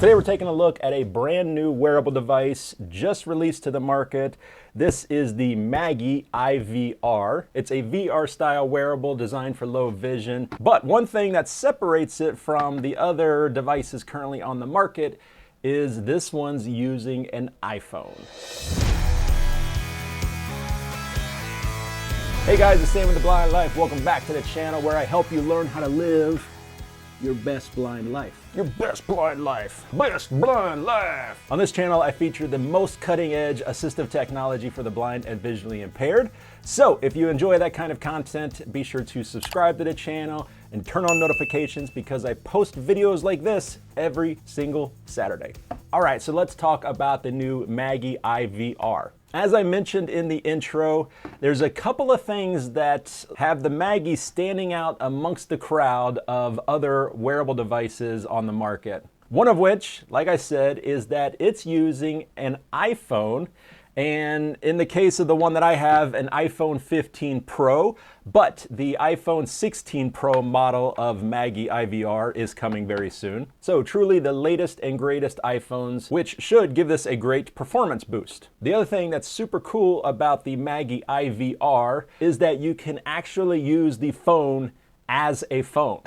Today we're taking a look at a brand new wearable device just released to the market. This is the Maggie IVR. It's a VR style wearable designed for low vision. But one thing that separates it from the other devices currently on the market is this one's using an iPhone. Hey guys, it's Sam with The Blind Life. Welcome back to the channel where I help you learn how to live your best blind life. Your best blind life. Best blind life. On this channel, I feature the most cutting-edge assistive technology for the blind and visually impaired. So if you enjoy that kind of content, be sure to subscribe to the channel and turn on notifications because I post videos like this every single Saturday. All right, so let's talk about the new Maggie IVR. As I mentioned in the intro, there's a couple of things that have the Maggie standing out amongst the crowd of other wearable devices on the market. One of which, like I said, is that it's using an iPhone, and in the case of the one that I have, an iPhone 15 Pro, but the iPhone 16 Pro model of Maggie IVR is coming very soon. So truly the latest and greatest iPhones, which should give this a great performance boost. The other thing that's super cool about the Maggie IVR is that you can actually use the phone as a phone.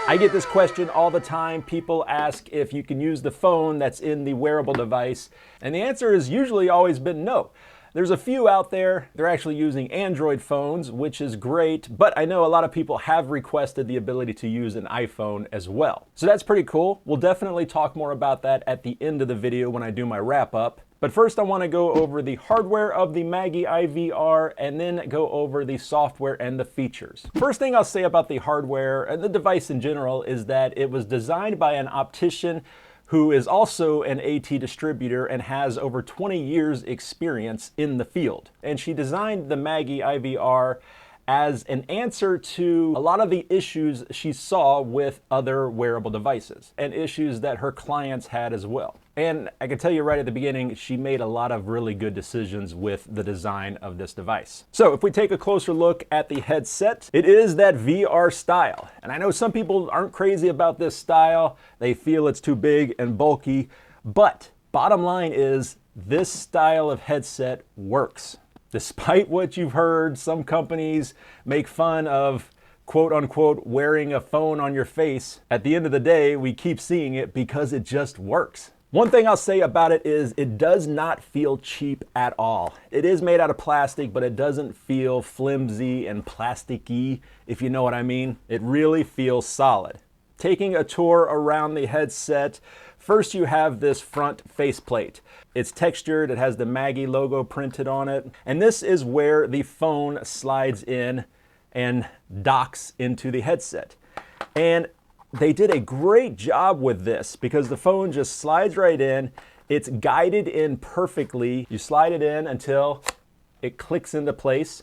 I get this question all the time. People ask if you can use the phone that's in the wearable device, and the answer has usually always been no. There's a few out there, they're actually using Android phones, which is great, but I know a lot of people have requested the ability to use an iPhone as well. So that's pretty cool. We'll definitely talk more about that at the end of the video when I do my wrap up. But first I want to go over the hardware of the Maggie IVR and then go over the software and the features. First thing I'll say about the hardware and the device in general is that it was designed by an optician who is also an AT distributor and has over 20 years experience in the field. And she designed the Maggie IVR as an answer to a lot of the issues she saw with other wearable devices and issues that her clients had as well. And I can tell you right at the beginning, she made a lot of really good decisions with the design of this device. So if we take a closer look at the headset, it is that VR style. And I know some people aren't crazy about this style. They feel it's too big and bulky, but bottom line is this style of headset works. Despite what you've heard, some companies make fun of quote unquote wearing a phone on your face. At the end of the day, we keep seeing it because it just works. One thing I'll say about it is it does not feel cheap at all. It is made out of plastic, but it doesn't feel flimsy and plasticky, if you know what I mean. It really feels solid. Taking a tour around the headset, first you have this front faceplate. It's textured, it has the Maggie logo printed on it, and this is where the phone slides in and docks into the headset. And they did a great job with this because the phone just slides right in. It's guided in perfectly. You slide it in until it clicks into place.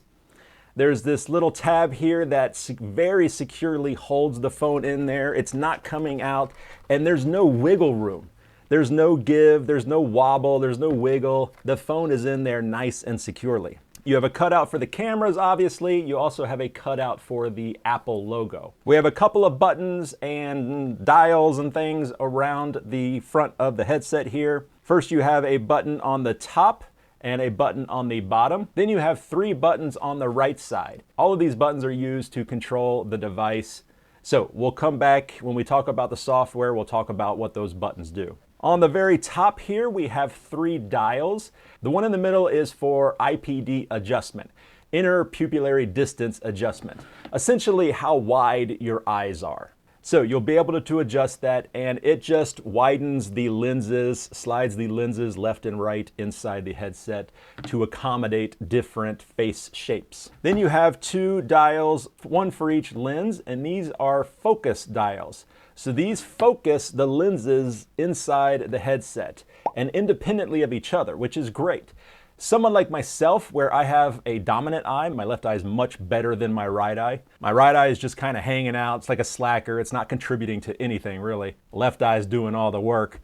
There's this little tab here that very securely holds the phone in there. It's not coming out, and there's no wiggle room. There's no give, there's no wobble, there's no wiggle. The phone is in there nice and securely. You have a cutout for the cameras, obviously. You also have a cutout for the Apple logo. We have a couple of buttons and dials and things around the front of the headset here. First, you have a button on the top and a button on the bottom. Then you have 3 buttons on the right side. All of these buttons are used to control the device. So we'll come back when we talk about the software, we'll talk about what those buttons do. On the very top here, we have 3 dials. The one in the middle is for IPD adjustment, inner pupillary distance adjustment, essentially how wide your eyes are. So you'll be able to adjust that, and it just widens the lenses, slides the lenses left and right inside the headset to accommodate different face shapes. Then you have 2 dials, one for each lens, and these are focus dials. So these focus the lenses inside the headset and independently of each other, which is great. Someone like myself, where I have a dominant eye, my left eye is much better than my right eye. My right eye is just kind of hanging out. It's like a slacker. It's not contributing to anything, really. Left eye is doing all the work.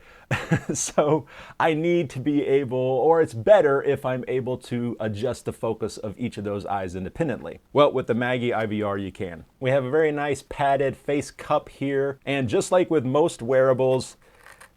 So I need to be able, or it's better if I'm able to adjust the focus of each of those eyes independently. Well, with the Maggie IVR, you can. We have a very nice padded face cup here. And just like with most wearables,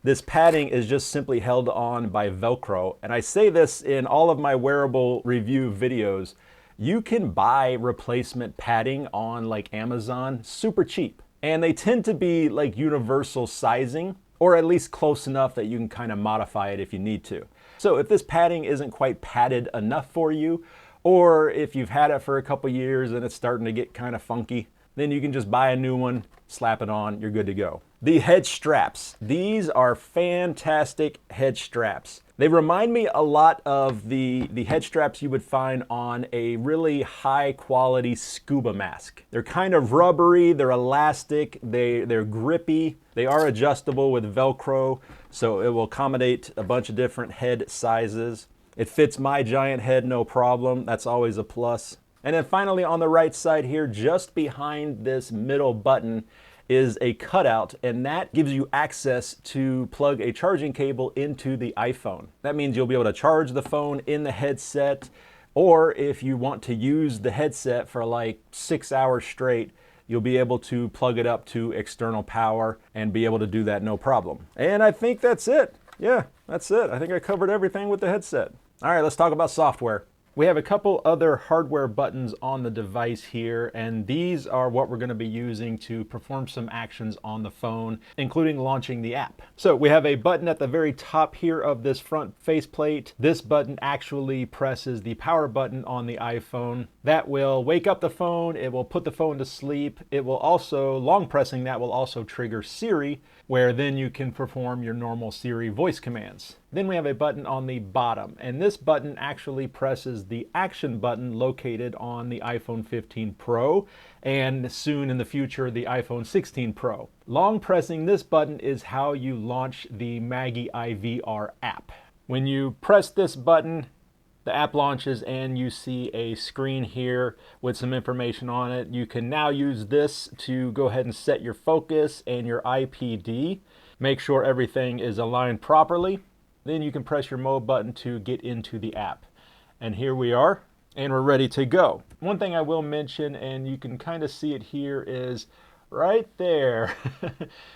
This padding is just simply held on by Velcro. And I say this in all of my wearable review videos. You can buy replacement padding on like Amazon super cheap. And they tend to be like universal sizing, or at least close enough that you can kind of modify it if you need to. So if this padding isn't quite padded enough for you, or if you've had it for a couple years and it's starting to get kind of funky, then you can just buy a new one, slap it on, you're good to go. The head straps. These are fantastic head straps. They remind me a lot of the head straps you would find on a really high quality scuba mask. They're kind of rubbery, they're elastic, they're grippy, they are adjustable with Velcro, so it will accommodate a bunch of different head sizes. It fits my giant head no problem, that's always a plus. And then finally on the right side here, just behind this middle button, is a cutout, and that gives you access to plug a charging cable into the iPhone. That means you'll be able to charge the phone in the headset, or if you want to use the headset for like 6 hours straight, you'll be able to plug it up to external power and be able to do that no problem. And I think that's it. Yeah, that's it. I think I covered everything with the headset. All right, let's talk about software. We have a couple other hardware buttons on the device here, and these are what we're going to be using to perform some actions on the phone, including launching the app. So we have a button at the very top here of this front faceplate. This button actually presses the power button on the iPhone. That will wake up the phone, it will put the phone to sleep. It will also, long pressing that will also trigger Siri, where then you can perform your normal Siri voice commands. Then we have a button on the bottom, and this button actually presses the action button located on the iPhone 15 Pro, and soon in the future, the iPhone 16 Pro. Long pressing this button is how you launch the Maggie IVR app. When you press this button, the app launches and you see a screen here with some information on it. You can now use this to go ahead and set your focus and your IPD. Make sure everything is aligned properly. Then you can press your mode button to get into the app. And here we are, and we're ready to go. One thing I will mention, and you can kind of see it here, is right there.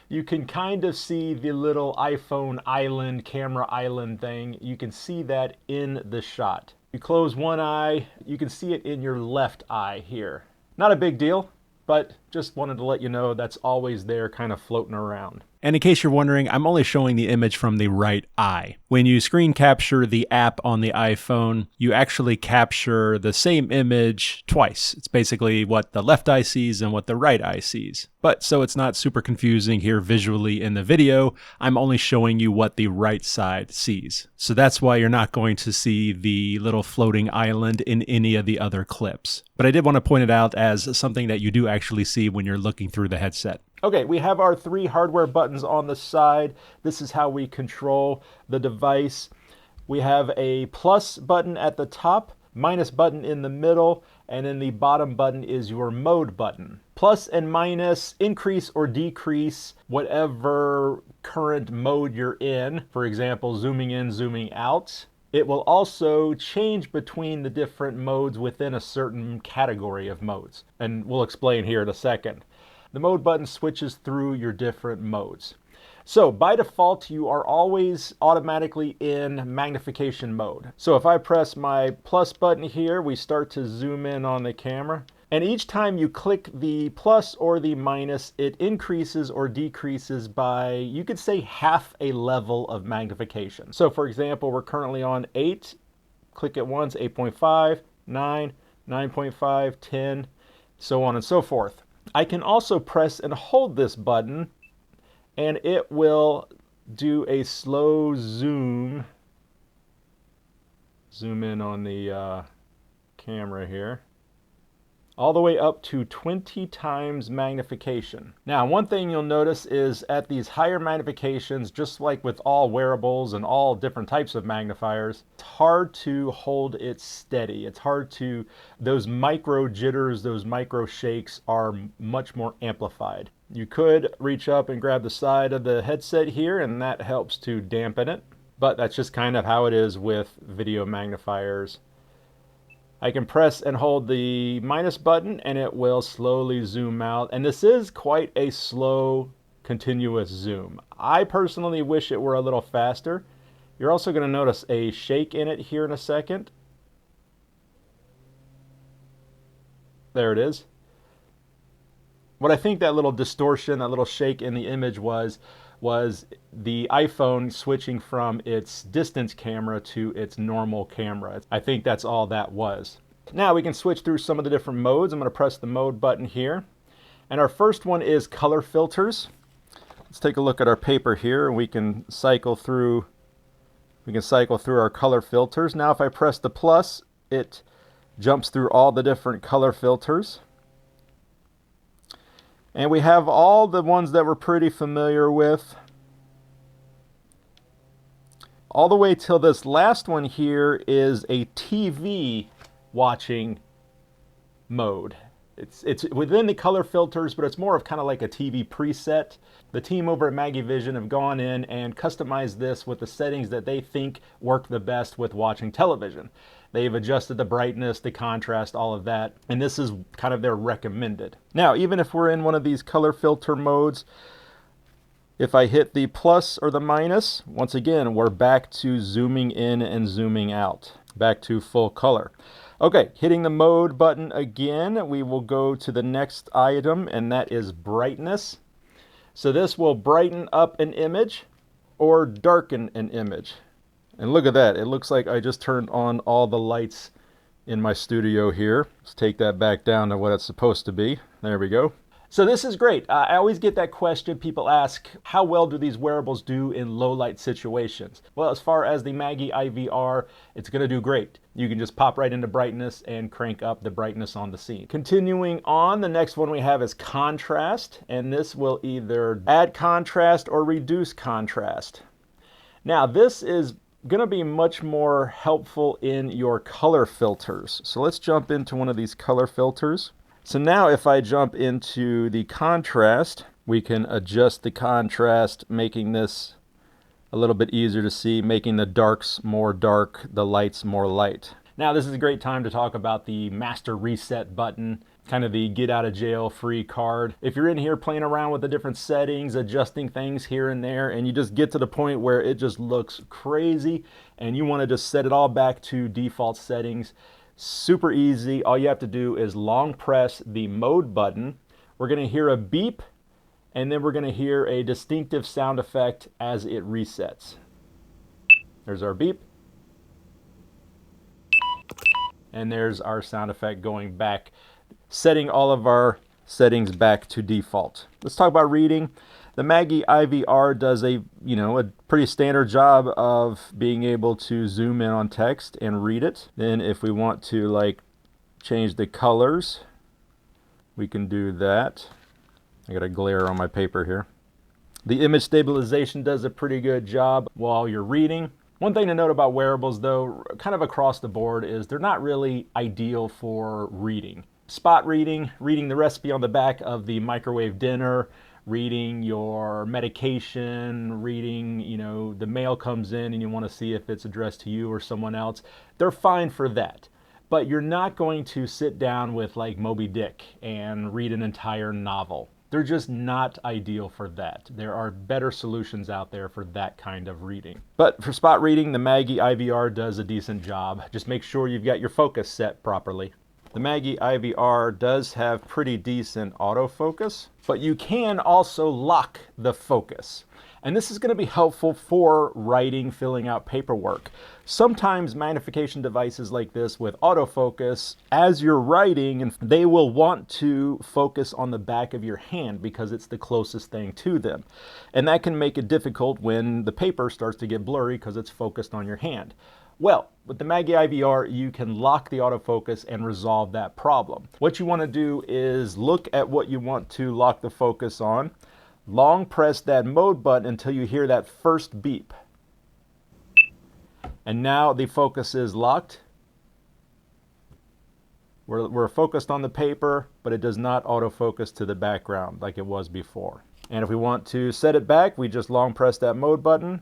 You can kind of see the little iPhone island, camera island thing. You can see that in the shot. You close one eye, you can see it in your left eye here. Not a big deal, but just wanted to let you know that's always there kind of floating around. And in case you're wondering, I'm only showing the image from the right eye. When you screen capture the app on the iPhone, you actually capture the same image twice. It's basically what the left eye sees and what the right eye sees. But so it's not super confusing here visually in the video, I'm only showing you what the right side sees. So that's why you're not going to see the little floating island in any of the other clips. But I did want to point it out as something that you do actually see when you're looking through the headset. Okay, we have our 3 hardware buttons on the side. This is how we control the device. We have a plus button at the top, minus button in the middle, and then the bottom button is your mode button. Plus and minus increase or decrease whatever current mode you're in. For example, zooming in, zooming out. It will also change between the different modes within a certain category of modes. And we'll explain here in a second. The mode button switches through your different modes. So by default, you are always automatically in magnification mode. So if I press my plus button here, we start to zoom in on the camera. And each time you click the plus or the minus, it increases or decreases by, you could say, half a level of magnification. So for example, we're currently on 8. Click it once, 8.5, 9, 9.5, 10, so on and so forth. I can also press and hold this button and it will do a slow zoom. Zoom in on the camera here. All the way up to 20 times magnification. Now, one thing you'll notice is at these higher magnifications, just like with all wearables and all different types of magnifiers, it's hard to hold it steady. It's hard to, those micro jitters, those micro shakes are much more amplified. You could reach up and grab the side of the headset here, and that helps to dampen it. But that's just kind of how it is with video magnifiers. I can press and hold the minus button and it will slowly zoom out. And this is quite a slow continuous zoom. I personally wish it were a little faster. You're also going to notice a shake in it here in a second. There it is. What I think that little distortion, that little shake in the image was the iPhone switching from its distance camera to its normal camera. I think that's all that was. Now we can switch through some of the different modes. I'm going to press the mode button here. And our first one is color filters. Let's take a look at our paper here, and we can cycle through our color filters. Now if I press the plus, it jumps through all the different color filters. And we have all the ones that we're pretty familiar with, all the way till this last one here is a TV watching mode. It's within the color filters, but it's more of kind of like a TV preset. The team over at Maggie Vision have gone in and customized this with the settings that they think work the best with watching television. They've adjusted the brightness, the contrast, all of that, and this is kind of their recommended. Now, even if we're in one of these color filter modes, if I hit the plus or the minus, once again, we're back to zooming in and zooming out, back to full color. Okay, hitting the mode button again, we will go to the next item, and that is brightness. So this will brighten up an image or darken an image. And look at that, it looks like I just turned on all the lights in my studio here. Let's take that back down to what it's supposed to be. There we go. So this is great. I always get that question. People ask, how well do these wearables do in low light situations? Well, as far as the Maggie IVR, it's going to do great. You can just pop right into brightness and crank up the brightness on the scene. Continuing on, the next one we have is contrast, and this will either add contrast or reduce contrast. Now, this is going to be much more helpful in your color filters. So let's jump into one of these color filters. So now if I jump into the contrast, we can adjust the contrast, making this a little bit easier to see, making the darks more dark, the lights more light. Now this is a great time to talk about the master reset button, kind of the get out of jail free card. If you're in here playing around with the different settings, adjusting things here and there, and you just get to the point where it just looks crazy and you want to just set it all back to default settings, super easy. All you have to do is long press the mode button. We're going to hear a beep, and then we're going to hear a distinctive sound effect as it resets. There's our beep. And there's our sound effect going back, setting all of our settings back to default. Let's talk about reading. The Maggie IVR does a pretty standard job of being able to zoom in on text and read it. Then if we want to change the colors, we can do that. I got a glare on my paper here. The image stabilization does a pretty good job while you're reading. One thing to note about wearables though, kind of across the board, is they're not really ideal for reading. Spot reading, reading the recipe on the back of the microwave dinner, reading your medication, reading, the mail comes in and you want to see if it's addressed to you or someone else. They're fine for that. But you're not going to sit down with like Moby Dick and read an entire novel. They're just not ideal for that. There are better solutions out there for that kind of reading. But for spot reading, the Maggie IVR does a decent job. Just make sure you've got your focus set properly. The Maggie IVR does have pretty decent autofocus, but you can also lock the focus. And this is going to be helpful for writing, filling out paperwork. Sometimes magnification devices like this with autofocus, as you're writing, they will want to focus on the back of your hand because it's the closest thing to them. And that can make it difficult when the paper starts to get blurry because it's focused on your hand. Well, with the Maggie IVR, you can lock the autofocus and resolve that problem. What you want to do is look at what you want to lock the focus on. Long press that mode button until you hear that first beep. And now the focus is locked. We're focused on the paper, but it does not autofocus to the background like it was before. And if we want to set it back, we just long press that mode button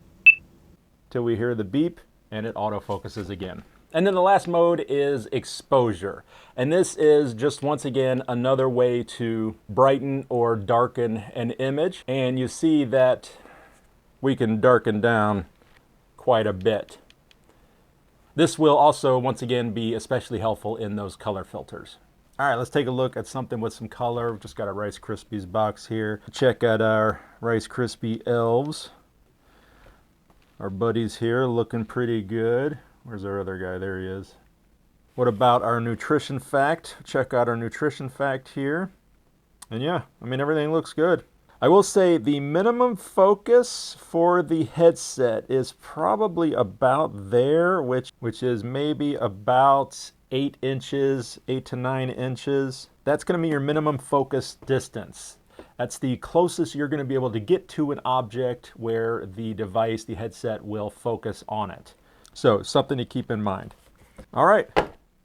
till we hear the beep, and it autofocuses again. And then the last mode is exposure. And this is just, once again, another way to brighten or darken an image. And you see that we can darken down quite a bit. This will also, once again, be especially helpful in those color filters. All right, let's take a look at something with some color. We've just got a Rice Krispies box here. Check out our Rice Krispie elves. Our buddies here looking pretty good. Where's our other guy? There he is. What about our nutrition fact? Check out our nutrition fact here. And yeah, I mean, everything looks good. I will say the minimum focus for the headset is probably about there, which is maybe about 8 inches, 8 to 9 inches. That's going to be your minimum focus distance. That's the closest you're going to be able to get to an object where the device, the headset, will focus on it. So something to keep in mind. All right,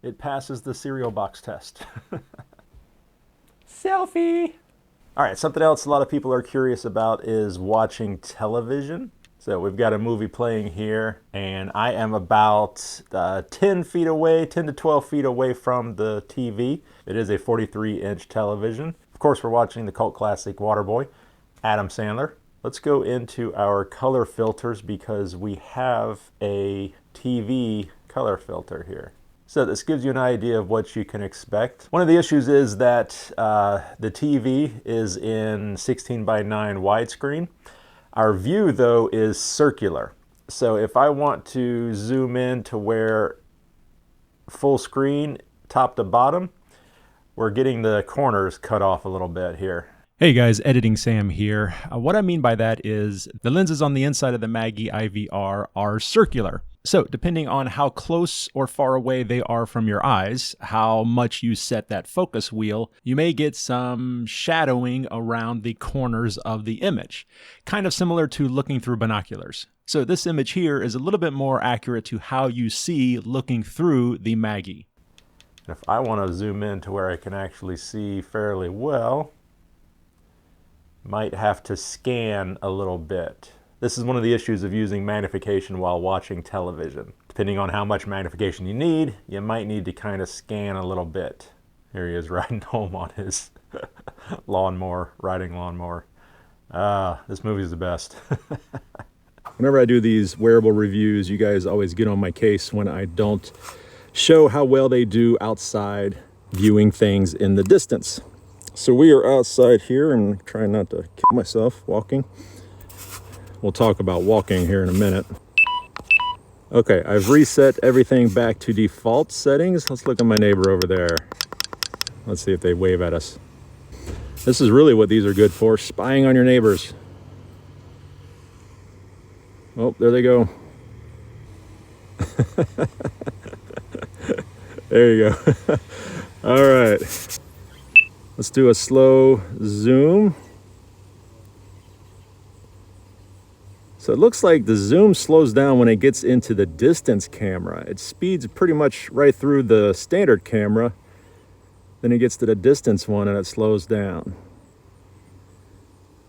it passes the cereal box test. Selfie! All right, something else a lot of people are curious about is watching television. So we've got a movie playing here, and I am about 10 feet away, 10 to 12 feet away from the TV. It is a 43-inch television. Of course, we're watching the cult classic Waterboy, Adam Sandler. Let's go into our color filters because we have a TV color filter here. So this gives you an idea of what you can expect. One of the issues is that the TV is in 16:9 widescreen. Our view, though, is circular. So if I want to zoom in to where full screen, top to bottom, we're getting the corners cut off a little bit here. Hey guys, Editing Sam here. What I mean by that is the lenses on the inside of the Maggie IVR are circular. So depending on how close or far away they are from your eyes, how much you set that focus wheel, you may get some shadowing around the corners of the image, kind of similar to looking through binoculars. So this image here is a little bit more accurate to how you see looking through the Maggie. If I want to zoom in to where I can actually see fairly well, might have to scan a little bit. This is one of the issues of using magnification while watching television. Depending on how much magnification you need, you might need to kind of scan a little bit. Here he is riding home on his lawnmower, riding lawnmower. This movie is the best. Whenever I do these wearable reviews, you guys always get on my case when I don't show how well they do outside viewing things in the distance. So we are outside here and trying not to kill myself walking. We'll talk about walking here in a minute. Okay, I've reset everything back to default settings. Let's look at my neighbor over there. Let's see if they wave at us. This is really what these are good for, spying on your neighbors. Oh, there they go. There you go. All right. Let's do a slow zoom. So it looks like the zoom slows down when it gets into the distance camera. It speeds pretty much right through the standard camera. Then it gets to the distance one and it slows down.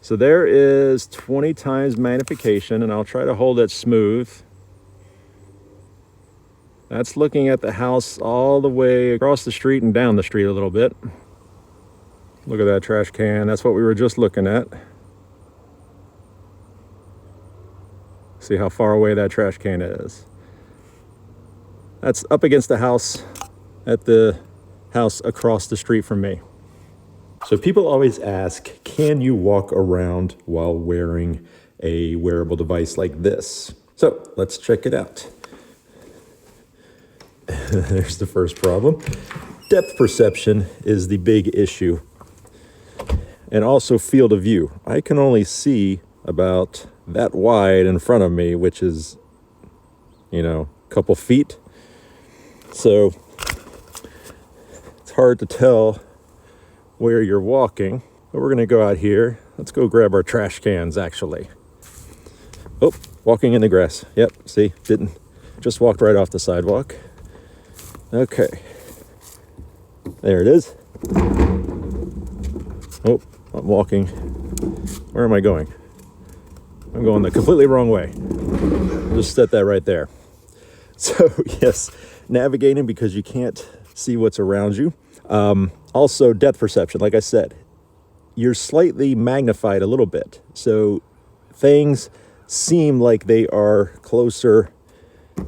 So there is 20 times magnification, and I'll try to hold it smooth. That's looking at the house all the way across the street and down the street a little bit. Look at that trash can. That's what we were just looking at. See how far away that trash can is. That's up against the house at the house across the street from me. So people always ask, can you walk around while wearing a wearable device like this? So let's check it out. There's the first problem. Depth perception is the big issue. And also field of view. I can only see about that wide in front of me, which is, a couple feet. So it's hard to tell where you're walking. But we're going to go out here. Let's go grab our trash cans, actually. Oh, walking in the grass. Yep, see, just walked right off the sidewalk. Okay. There it is. Oh, I'm walking. Where am I going? I'm going the completely wrong way. Just set that right there. So yes, navigating because you can't see what's around you. Also, depth perception. Like I said, you're slightly magnified a little bit. So things seem like they are closer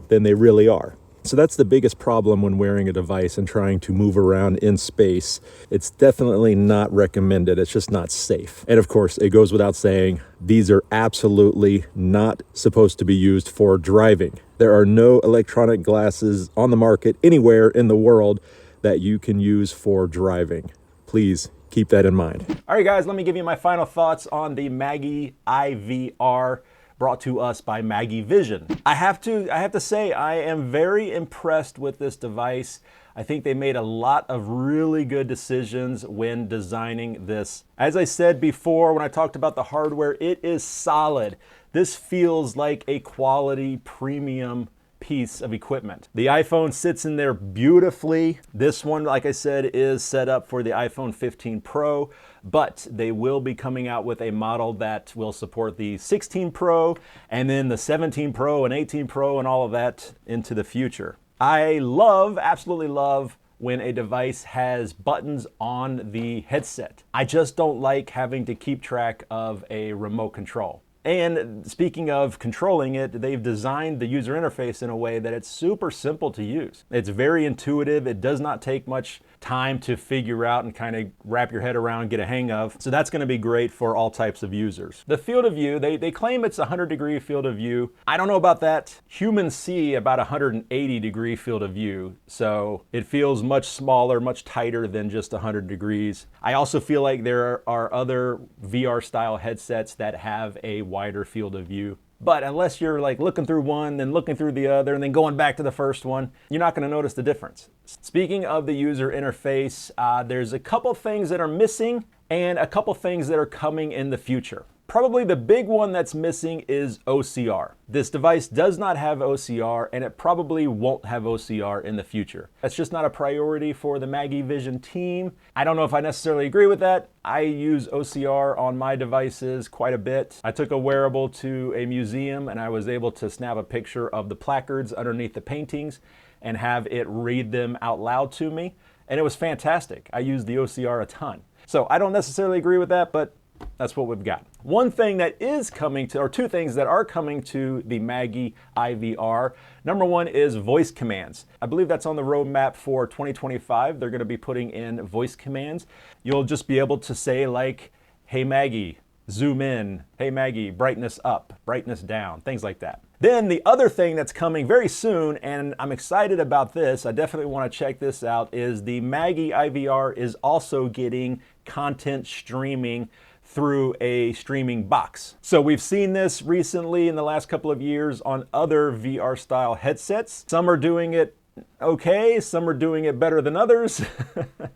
than they really are. So that's the biggest problem when wearing a device and trying to move around in space. It's definitely not recommended. It's just not safe. And of course, it goes without saying, these are absolutely not supposed to be used for driving. There are no electronic glasses on the market anywhere in the world that you can use for driving. Please keep that in mind. All right, guys, let me give you my final thoughts on the Maggie IVR, brought to us by Maggie Vision. I have to say, I am very impressed with this device. I think they made a lot of really good decisions when designing this. As I said before, when I talked about the hardware, it is solid. This feels like a quality premium piece of equipment. The iPhone sits in there beautifully. This one, like I said, is set up for the iPhone 15 Pro, but they will be coming out with a model that will support the 16 Pro and then the 17 Pro and 18 Pro and all of that into the future. I absolutely love when a device has buttons on the headset. I just don't like having to keep track of a remote control. And speaking of controlling it, they've designed the user interface in a way that it's super simple to use. It's very intuitive. It does not take much time to figure out and kind of wrap your head around and get a hang of. So that's going to be great for all types of users. The field of view, they claim it's a 100-degree field of view. I don't know about that. Humans see about a 180-degree field of view. So it feels much smaller, much tighter than just 100 degrees. I also feel like there are other VR-style headsets that have a wider field of view. But unless you're like looking through one, then looking through the other, and then going back to the first one, you're not going to notice the difference. Speaking of the user interface, there's a couple things that are missing and a couple things that are coming in the future. Probably the big one that's missing is OCR. This device does not have OCR, and it probably won't have OCR in the future. That's just not a priority for the Maggie Vision team. I don't know if I necessarily agree with that. I use OCR on my devices quite a bit. I took a wearable to a museum, and I was able to snap a picture of the placards underneath the paintings and have it read them out loud to me, and it was fantastic. I used the OCR a ton. So I don't necessarily agree with that, but that's what we've got. One thing that is coming to, or two things that are coming to the Maggie IVR. Number one is voice commands. I believe that's on the roadmap for 2025. They're going to be putting in voice commands. You'll just be able to say like, hey Maggie, zoom in. Hey Maggie, brightness up, brightness down, things like that. Then the other thing that's coming very soon, and I'm excited about this, I definitely want to check this out, is the Maggie IVR is also getting content streaming through a streaming box. So we've seen this recently in the last couple of years on other VR style headsets. Some are doing it okay, some are doing it better than others,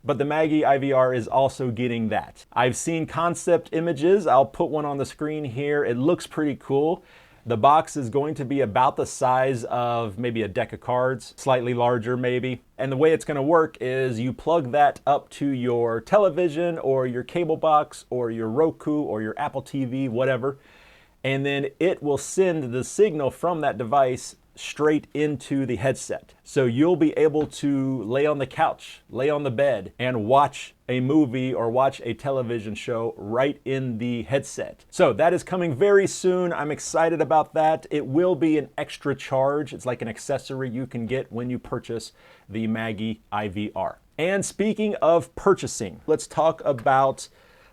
but the Maggie IVR is also getting that. I've seen concept images. I'll put one on the screen here. It looks pretty cool. The box is going to be about the size of maybe a deck of cards, slightly larger maybe. And the way it's going to work is you plug that up to your television or your cable box or your Roku or your Apple TV, whatever. And then it will send the signal from that device straight into the headset. So you'll be able to lay on the couch, lay on the bed, and watch a movie or watch a television show right in the headset. So that is coming very soon. I'm excited about that. It will be an extra charge. It's like an accessory you can get when you purchase the Maggie IVR. And speaking of purchasing, let's talk about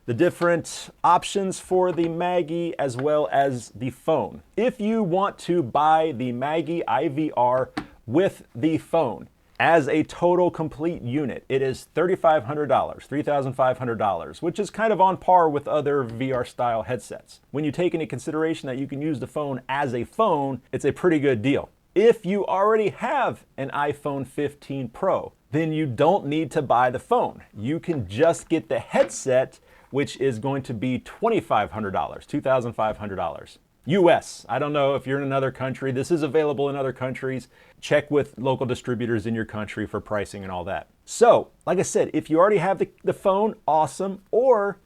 the different options for the Maggie as well as the phone. If you want to buy the Maggie IVR with the phone as a total complete unit, it is $3,500, $3,500, which is kind of on par with other VR style headsets. When you take into consideration that you can use the phone as a phone, it's a pretty good deal. If you already have an iPhone 15 Pro, then you don't need to buy the phone. You can just get the headset, which is going to be $2,500, $2,500. US. I don't know if you're in another country. This is available in other countries. Check with local distributors in your country for pricing and all that. So, like I said, if you already have the phone, awesome. Or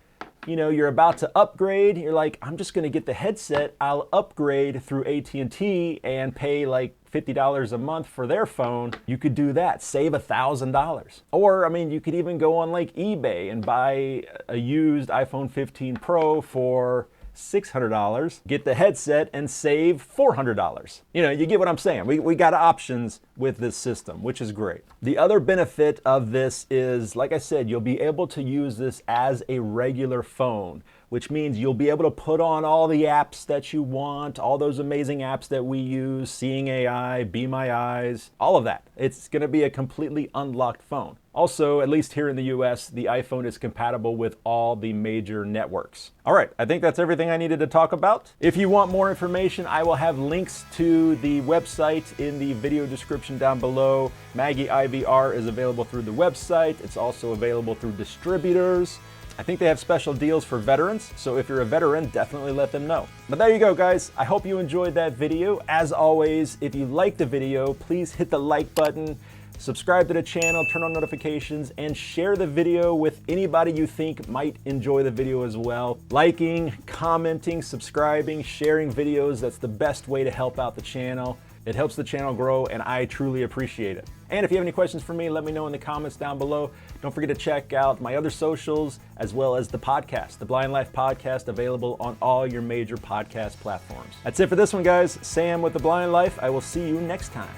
you're about to upgrade. You're like, I'm just gonna get the headset. I'll upgrade through AT&T and pay like $50 a month for their phone. You could do that, save $1,000. Or, I mean, you could even go on like eBay and buy a used iPhone 15 Pro for $600, get the headset and save $400. You get what I'm saying. We got options with this system, which is great. The other benefit of this is, like I said, you'll be able to use this as a regular phone, which means you'll be able to put on all the apps that you want, all those amazing apps that we use, Seeing AI, Be My Eyes, all of that. It's gonna be a completely unlocked phone. Also, at least here in the US, the iPhone is compatible with all the major networks. All right, I think that's everything I needed to talk about. If you want more information, I will have links to the website in the video description down below. Maggie IVR is available through the website. It's also available through distributors. I think they have special deals for veterans, so if you're a veteran, definitely let them know. But there you go, guys. I hope you enjoyed that video. As always, if you liked the video, please hit the like button, subscribe to the channel, turn on notifications, and share the video with anybody you think might enjoy the video as well. Liking, commenting, subscribing, sharing videos, that's the best way to help out the channel. It helps the channel grow, and I truly appreciate it. And if you have any questions for me, let me know in the comments down below. Don't forget to check out my other socials, as well as the podcast, the Blind Life Podcast, available on all your major podcast platforms. That's it for this one, guys. Sam with the Blind Life. I will see you next time.